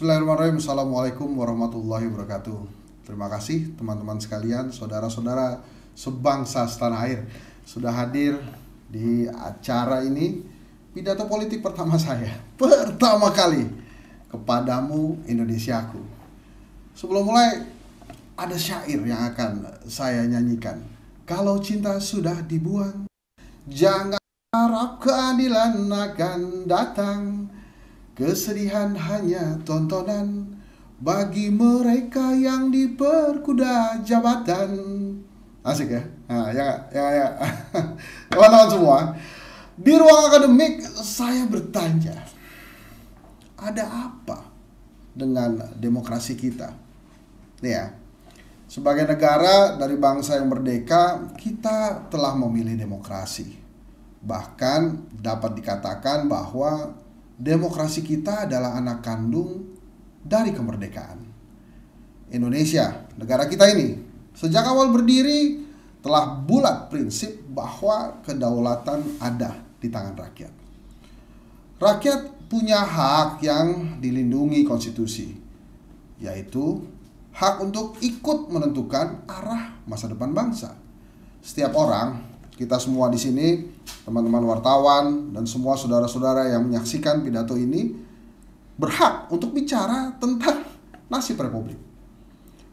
Bismillahirrahmanirrahim. Assalamualaikum warahmatullahi wabarakatuh. Terima kasih teman-teman sekalian, saudara-saudara sebangsa setanah air, sudah hadir di acara ini, pidato politik pertama saya, pertama kali, kepadamu Indonesiaku. Sebelum mulai, ada syair yang akan saya nyanyikan. Kalau cinta sudah dibuang, jangan harap keadilan akan datang. Kesedihan hanya tontonan bagi mereka yang diperkuda jabatan. Asik ya? Nah, ya. Teman-teman semua, di ruang akademik saya bertanya, ada apa dengan demokrasi kita? Nih ya, sebagai negara dari bangsa yang merdeka, kita telah memilih demokrasi. Bahkan dapat dikatakan bahwa demokrasi kita adalah anak kandung dari kemerdekaan. Indonesia, negara kita ini, sejak awal berdiri telah bulat prinsip bahwa kedaulatan ada di tangan rakyat. Rakyat punya hak yang dilindungi konstitusi, yaitu hak untuk ikut menentukan arah masa depan bangsa. Setiap orang, kita semua di sini, teman-teman wartawan dan semua saudara-saudara yang menyaksikan pidato ini, berhak untuk bicara tentang nasib republik.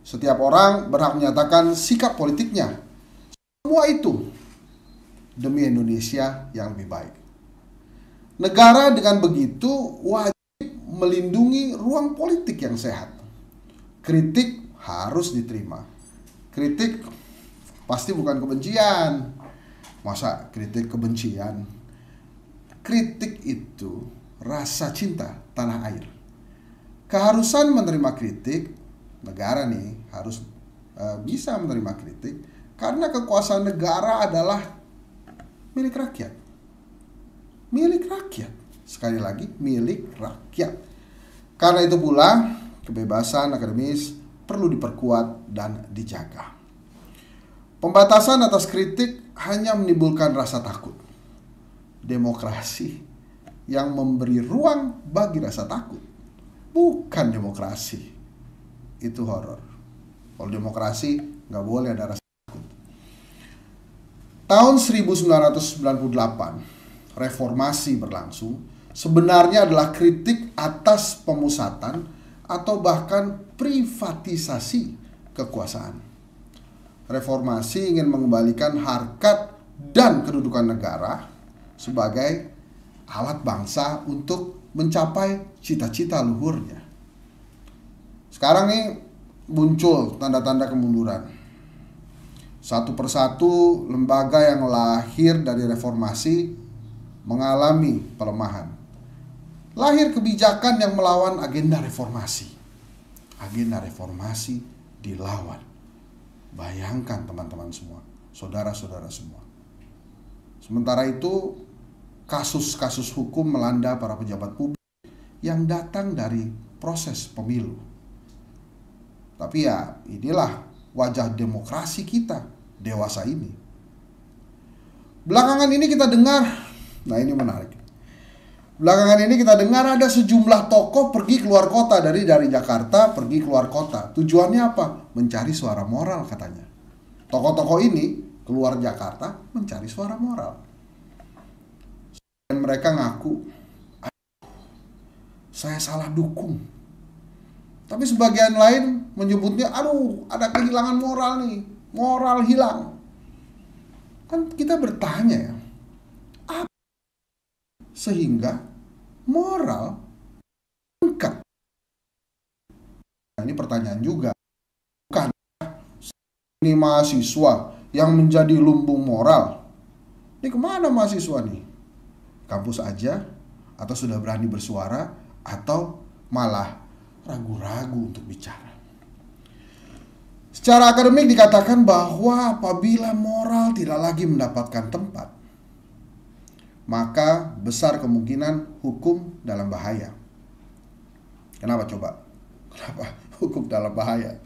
Setiap orang berhak menyatakan sikap politiknya. Semua itu demi Indonesia yang lebih baik. Negara dengan begitu wajib melindungi ruang politik yang sehat. Kritik harus diterima. Kritik pasti bukan kebencian. Masa kritik kebencian? Kritik itu rasa cinta tanah air. Keharusan menerima kritik, negara nih harus bisa menerima kritik, karena kekuasaan negara adalah milik rakyat. Milik rakyat. Sekali lagi, milik rakyat. Karena itu pula, kebebasan akademis perlu diperkuat dan dijaga. Pembatasan atas kritik hanya menimbulkan rasa takut. Demokrasi yang memberi ruang bagi rasa takut bukan demokrasi. Itu horor. Kalau demokrasi nggak boleh ada rasa takut. Tahun 1998, reformasi berlangsung, sebenarnya adalah kritik atas pemusatan atau bahkan privatisasi kekuasaan. Reformasi ingin mengembalikan harkat dan kedudukan negara sebagai alat bangsa untuk mencapai cita-cita luhurnya. Sekarang nih muncul tanda-tanda kemunduran. Satu persatu lembaga yang lahir dari reformasi mengalami pelemahan. Lahir kebijakan yang melawan agenda reformasi. Agenda reformasi dilawan. Bayangkan teman-teman semua, saudara-saudara semua. Sementara itu, kasus-kasus hukum melanda para pejabat publik yang datang dari proses pemilu. Tapi ya, inilah wajah demokrasi kita dewasa ini. Belakangan ini kita dengar, nah ini menarik. Belakangan ini kita dengar ada sejumlah tokoh pergi keluar kota dari Jakarta, pergi keluar kota. Tujuannya apa? Mencari suara moral katanya. Tokoh-tokoh ini keluar Jakarta mencari suara moral. Dan mereka ngaku, saya salah dukung. Tapi sebagian lain menyebutnya, ada kehilangan moral nih, moral hilang. Kan kita bertanya ya, sehingga moral meningkat. Nah, ini pertanyaan juga. Bukan ini mahasiswa yang menjadi lumbung moral. Ini kemana mahasiswa nih? Kampus aja? Atau sudah berani bersuara? Atau malah ragu-ragu untuk bicara? Secara akademik dikatakan bahwa apabila moral tidak lagi mendapatkan tempat, maka besar kemungkinan hukum dalam bahaya. Kenapa coba? Kenapa hukum dalam bahaya?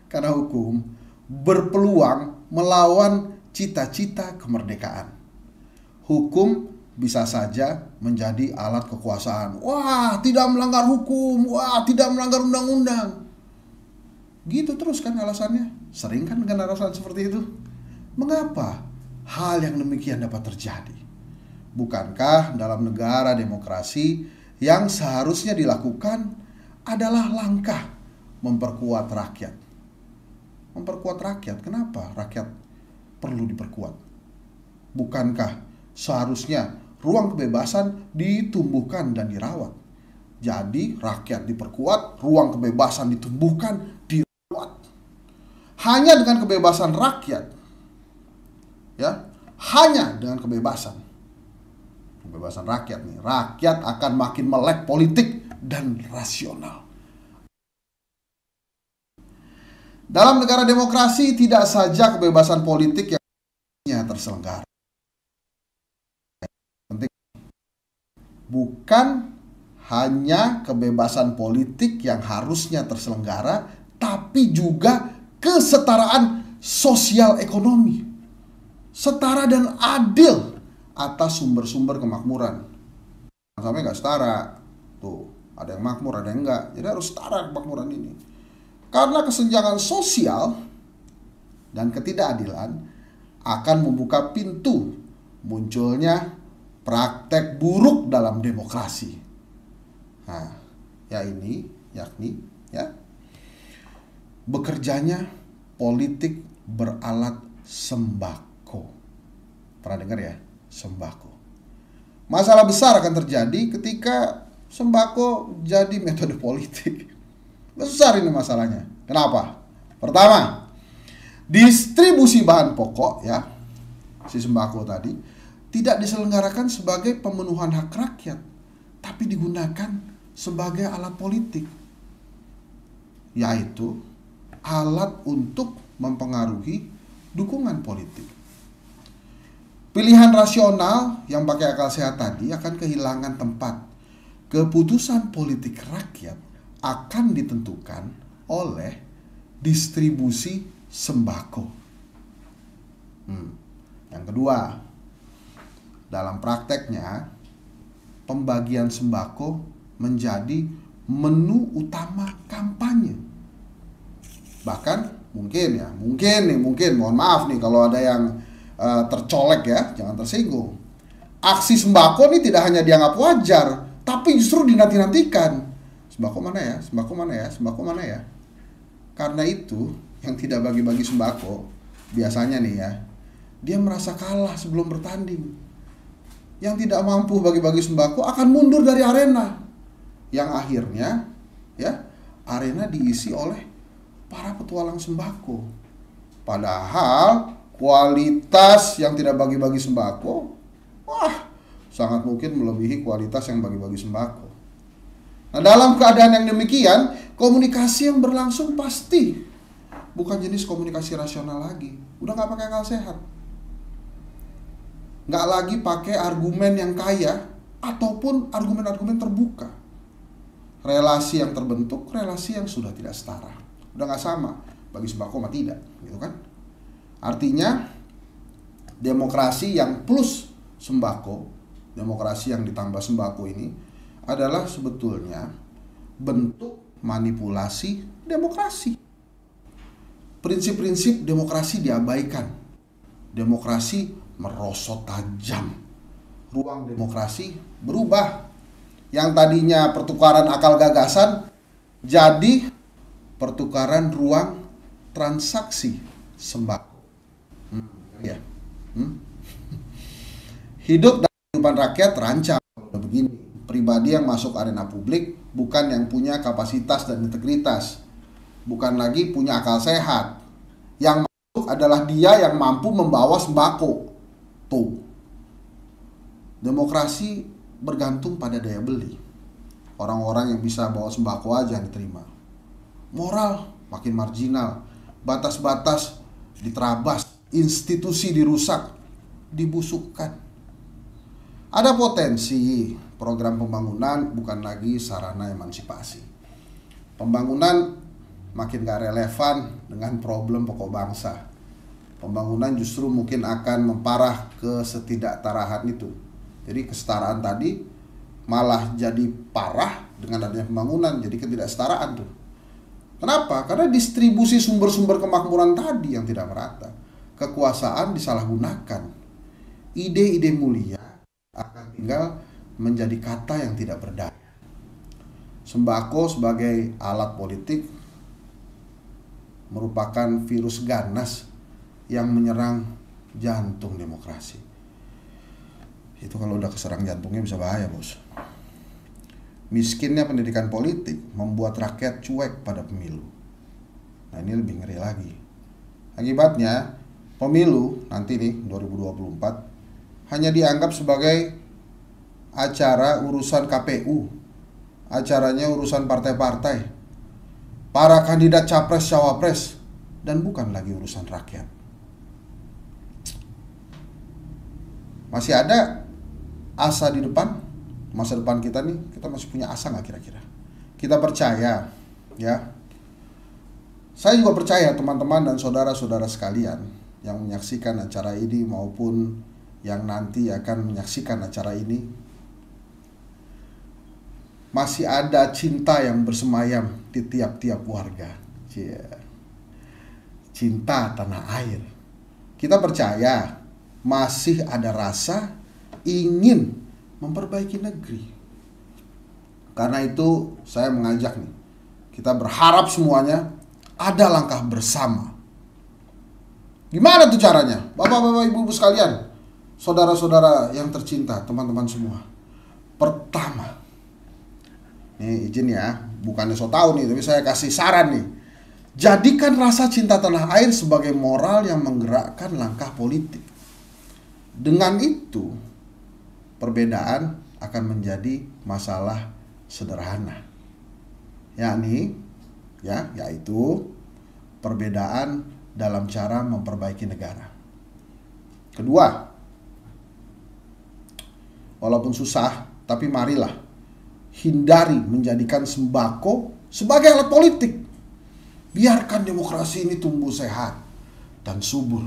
Karena hukum berpeluang melawan cita-cita kemerdekaan. Hukum bisa saja menjadi alat kekuasaan. Wah, tidak melanggar hukum, wah, tidak melanggar undang-undang. Gitu terus kan alasannya. Sering kan dengan alasan seperti itu. Mengapa hal yang demikian dapat terjadi? Bukankah dalam negara demokrasi yang seharusnya dilakukan adalah langkah memperkuat rakyat? Memperkuat rakyat, kenapa rakyat perlu diperkuat? Bukankah seharusnya ruang kebebasan ditumbuhkan dan dirawat? Jadi rakyat diperkuat, ruang kebebasan ditumbuhkan, dirawat. Hanya dengan kebebasan rakyat, ya, hanya dengan kebebasan rakyat nih, rakyat akan makin melek politik dan rasional. Dalam negara demokrasi tidak saja kebebasan politik yang terselenggara. Penting. Bukan hanya kebebasan politik yang harusnya terselenggara, tapi juga kesetaraan sosial ekonomi. Setara dan adil atas sumber-sumber kemakmuran. Sampai nggak setara. Tuh, ada yang makmur, ada yang enggak. Jadi harus setara kemakmuran ini. Karena kesenjangan sosial dan ketidakadilan akan membuka pintu munculnya praktek buruk dalam demokrasi. Nah, yakni bekerjanya politik beralat sembako. Pernah dengar ya? Sembako. Masalah besar akan terjadi ketika sembako jadi metode politik. Besar ini masalahnya. Kenapa? Pertama, distribusi bahan pokok, ya, si sembako tadi tidak diselenggarakan sebagai pemenuhan hak rakyat, tapi digunakan sebagai alat politik, yaitu alat untuk mempengaruhi dukungan politik. Pilihan rasional yang pakai akal sehat tadi akan kehilangan tempat. Keputusan politik rakyat akan ditentukan oleh distribusi sembako. Yang kedua, dalam prakteknya pembagian sembako menjadi menu utama kampanye. Bahkan mungkin mohon maaf nih kalau ada yang tercolek ya, jangan tersinggung. Aksi sembako ini tidak hanya dianggap wajar, tapi justru dinanti-nantikan. Sembako mana ya? Karena itu, yang tidak bagi-bagi sembako biasanya nih ya, dia merasa kalah sebelum bertanding. Yang tidak mampu bagi-bagi sembako akan mundur dari arena. Yang akhirnya ya, arena diisi oleh para petualang sembako. Padahal kualitas yang tidak bagi-bagi sembako, wah, sangat mungkin melebihi kualitas yang bagi-bagi sembako. Nah, dalam keadaan yang demikian, komunikasi yang berlangsung pasti bukan jenis komunikasi rasional lagi. Udah gak pakai akal sehat. Gak lagi pakai argumen yang kaya ataupun argumen-argumen terbuka. Relasi yang terbentuk, relasi yang sudah tidak setara. Udah gak sama, bagi sembako sama tidak, gitu kan? Artinya, demokrasi yang plus sembako, demokrasi yang ditambah sembako ini adalah sebetulnya bentuk manipulasi demokrasi. Prinsip-prinsip demokrasi diabaikan. Demokrasi merosot tajam. Ruang demokrasi berubah. Yang tadinya pertukaran akal gagasan jadi pertukaran ruang transaksi sembako. Hidup dan kehidupan rakyat terancam kalau begini. Pribadi yang masuk arena publik bukan yang punya kapasitas dan integritas, bukan lagi punya akal sehat. Yang masuk adalah dia yang mampu membawa sembako. Tuh. Demokrasi bergantung pada daya beli. Orang-orang yang bisa bawa sembako aja yang diterima. Moral makin marginal, batas-batas diterabas, institusi dirusak, dibusukkan. Ada potensi program pembangunan bukan lagi sarana emansipasi. Pembangunan makin gak relevan dengan problem pokok bangsa. Pembangunan justru mungkin akan memparah kesetidaktaraan itu. Jadi kesetaraan tadi malah jadi parah dengan adanya pembangunan, jadi ketidaksetaraan tuh. Kenapa? Karena distribusi sumber-sumber kemakmuran tadi yang tidak merata. Kekuasaan disalahgunakan. Ide-ide mulia akan tinggal menjadi kata yang tidak berdaya. Sembako sebagai alat politik merupakan virus ganas yang menyerang jantung demokrasi. Itu kalau udah keserang jantungnya bisa bahaya, bos. Miskinnya pendidikan politik membuat rakyat cuek pada pemilu. Nah, ini lebih ngeri lagi. Akibatnya, pemilu nanti nih 2024 hanya dianggap sebagai acara urusan KPU. Acaranya urusan partai-partai, para kandidat capres-cawapres, dan bukan lagi urusan rakyat. Masih ada asa di depan, masa depan kita nih, kita masih punya asa nggak kira-kira? Kita percaya, ya. Saya juga percaya teman-teman dan saudara-saudara sekalian yang menyaksikan acara ini maupun yang nanti akan menyaksikan acara ini, masih ada cinta yang bersemayam di tiap-tiap warga. Cinta tanah air. Kita percaya masih ada rasa ingin memperbaiki negeri. Karena itu saya mengajak nih, kita berharap semuanya ada langkah bersama. Gimana tuh caranya? Bapak-bapak, ibu-ibu sekalian, saudara-saudara yang tercinta, teman-teman semua. Pertama, nih izin ya, bukannya so tau nih, tapi saya kasih saran nih. Jadikan rasa cinta tanah air sebagai moral yang menggerakkan langkah politik. Dengan itu, perbedaan akan menjadi masalah sederhana. Yaitu perbedaan dalam cara memperbaiki negara. Kedua, walaupun susah, tapi marilah hindari menjadikan sembako sebagai alat politik. Biarkan demokrasi ini tumbuh sehat dan subur.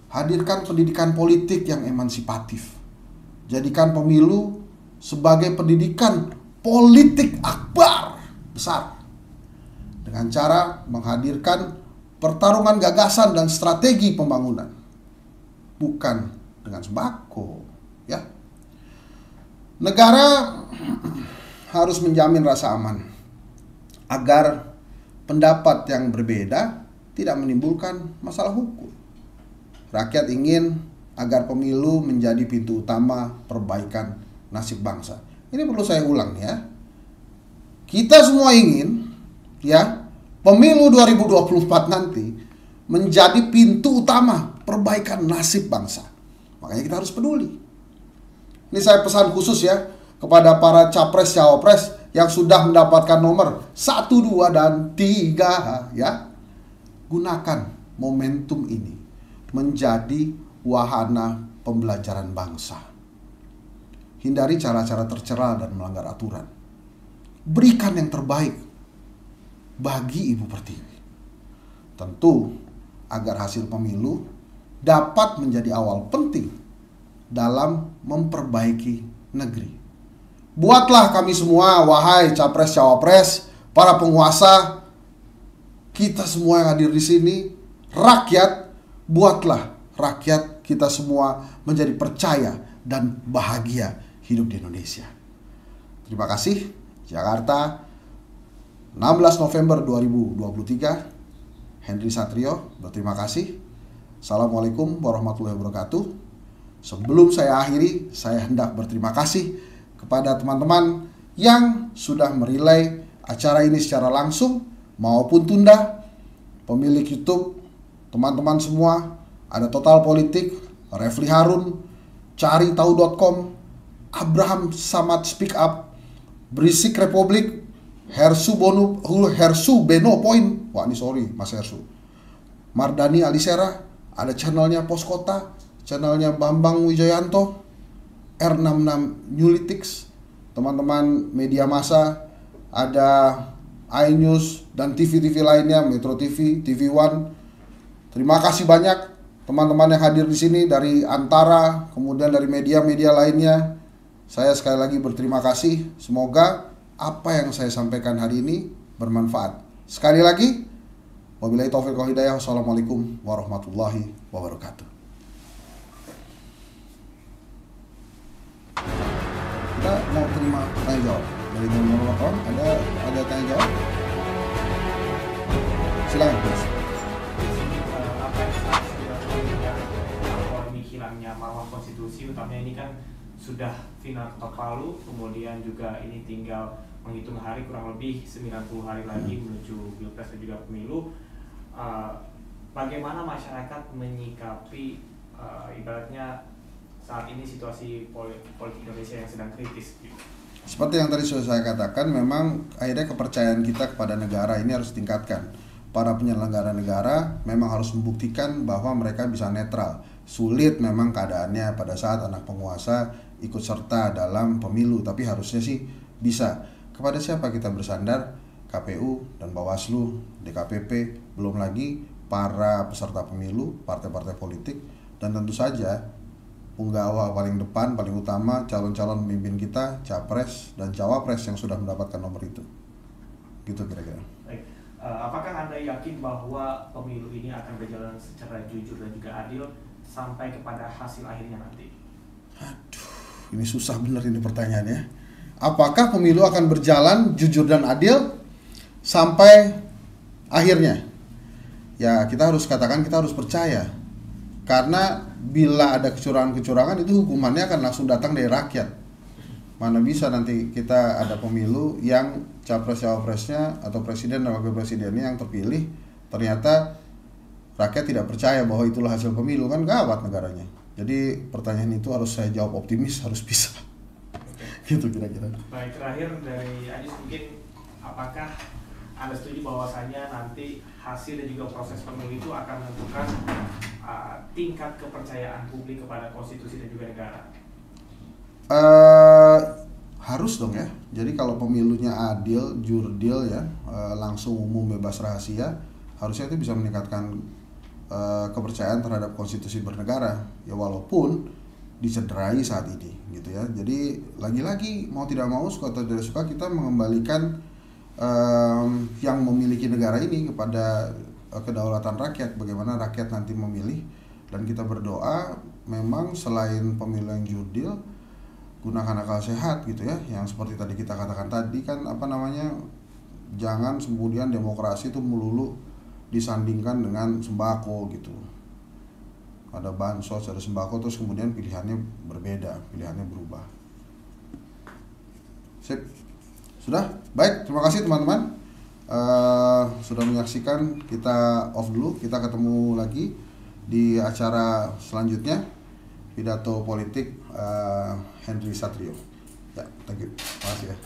Hadirkan pendidikan politik yang emansipatif. Jadikan pemilu sebagai pendidikan politik akbar besar. Dengan cara menghadirkan pertarungan gagasan dan strategi pembangunan. Bukan dengan sembako, ya. Negara harus menjamin rasa aman agar pendapat yang berbeda tidak menimbulkan masalah hukum. Rakyat ingin agar pemilu menjadi pintu utama perbaikan nasib bangsa. Ini perlu saya ulang ya. Kita semua ingin ya pemilu 2024 nanti menjadi pintu utama perbaikan nasib bangsa. Makanya kita harus peduli. Ini saya pesan khusus ya kepada para capres-cawapres yang sudah mendapatkan nomor 1, 2, dan 3 ya. Gunakan momentum ini menjadi wahana pembelajaran bangsa. Hindari cara-cara tercela dan melanggar aturan. Berikan yang terbaik bagi Ibu Pertiwi. Tentu agar hasil pemilu dapat menjadi awal penting dalam memperbaiki negeri. Buatlah kami semua, wahai capres-cawapres, para penguasa, kita semua yang hadir di sini, rakyat, buatlah rakyat kita semua menjadi percaya dan bahagia hidup di Indonesia. Terima kasih. Jakarta, 16 November 2023. Henry Satrio berterima kasih. Assalamualaikum warahmatullahi wabarakatuh. Sebelum saya akhiri, saya hendak berterima kasih kepada teman-teman yang sudah merelay acara ini secara langsung maupun tunda. Pemilik YouTube, teman-teman semua, ada Total Politik, Refli Harun, Caritahu.com, Abraham Samad Speak Up, Berisik Republik, Hersu Beno Point, wah ini sorry Mas Hersu, Mardani Alisera, ada channelnya Pos Kota, channelnya Bambang Wijayanto, R66 Newlytics, teman-teman media massa, ada iNews dan TV-TV lainnya, Metro TV, TV One. Terima kasih banyak teman-teman yang hadir di sini dari Antara, kemudian dari media-media lainnya, saya sekali lagi berterima kasih. Semoga apa yang saya sampaikan hari ini bermanfaat. Sekali lagi, wabillahi taufiq wal hidayah. Wassalamualaikum warahmatullahi wabarakatuh. Kita mau terima tanya jawab dari teman-teman. Ada tanya jawab? Silakan, Bos. Apa yang sudah hilangnya marwah konstitusi, utamanya ini kan sudah final ketok palu, kemudian juga ini tinggal menghitung hari, kurang lebih 90 hari lagi menuju Pilpres dan juga pemilu. Bagaimana masyarakat menyikapi ibaratnya saat ini situasi politik Indonesia yang sedang kritis gitu? Seperti yang tadi sudah saya katakan, memang akhirnya kepercayaan kita kepada negara ini harus ditingkatkan. Para penyelenggara negara memang harus membuktikan bahwa mereka bisa netral. Sulit memang keadaannya pada saat anak penguasa ikut serta dalam pemilu, tapi harusnya sih bisa. Kepada siapa kita bersandar? KPU dan Bawaslu, DKPP, belum lagi para peserta pemilu, partai-partai politik, dan tentu saja penggawa paling depan, paling utama, calon-calon pemimpin kita, capres dan cawapres yang sudah mendapatkan nomor itu. Gitu kira-kira. Baik. Apakah Anda yakin bahwa pemilu ini akan berjalan secara jujur dan juga adil sampai kepada hasil akhirnya nanti? Aduh, ini susah bener ini pertanyaannya. Apakah pemilu akan berjalan jujur dan adil sampai akhirnya? Ya, kita harus katakan, kita harus percaya. Karena bila ada kecurangan-kecurangan, itu hukumannya akan langsung datang dari rakyat. Mana bisa nanti kita ada pemilu yang capres-cawapresnya atau presiden dan wakil presidennya yang terpilih, ternyata rakyat tidak percaya bahwa itulah hasil pemilu, kan gawat negaranya. Jadi pertanyaan itu harus saya jawab optimis, harus bisa. Gitu kira-kira. Baik, terakhir dari Ajis, mungkin apakah Anda setuju bahwasanya nanti hasil dan juga proses pemilu itu akan menentukan tingkat kepercayaan publik kepada konstitusi dan juga negara? Harus dong ya. Jadi kalau pemilunya adil, jurdil ya, langsung, umum, bebas, rahasia, harusnya itu bisa meningkatkan kepercayaan terhadap konstitusi bernegara. Ya walaupun dicederai saat ini gitu ya. Jadi lagi-lagi mau tidak mau, suka atau tidak suka, kita mengembalikan yang memiliki negara ini kepada kedaulatan rakyat. Bagaimana rakyat nanti memilih, dan kita berdoa memang selain pemilu yang jurdil, gunakan akal sehat gitu ya, yang seperti tadi kita katakan tadi kan, jangan kemudian demokrasi itu melulu disandingkan dengan sembako gitu. Ada bansos, ada sembako, terus kemudian pilihannya berbeda, pilihannya berubah. Sip, sudah baik, terima kasih teman-teman sudah menyaksikan. Kita off dulu, kita ketemu lagi di acara selanjutnya, pidato politik Henry Satrio. Ya, thank you. Terima kasih ya.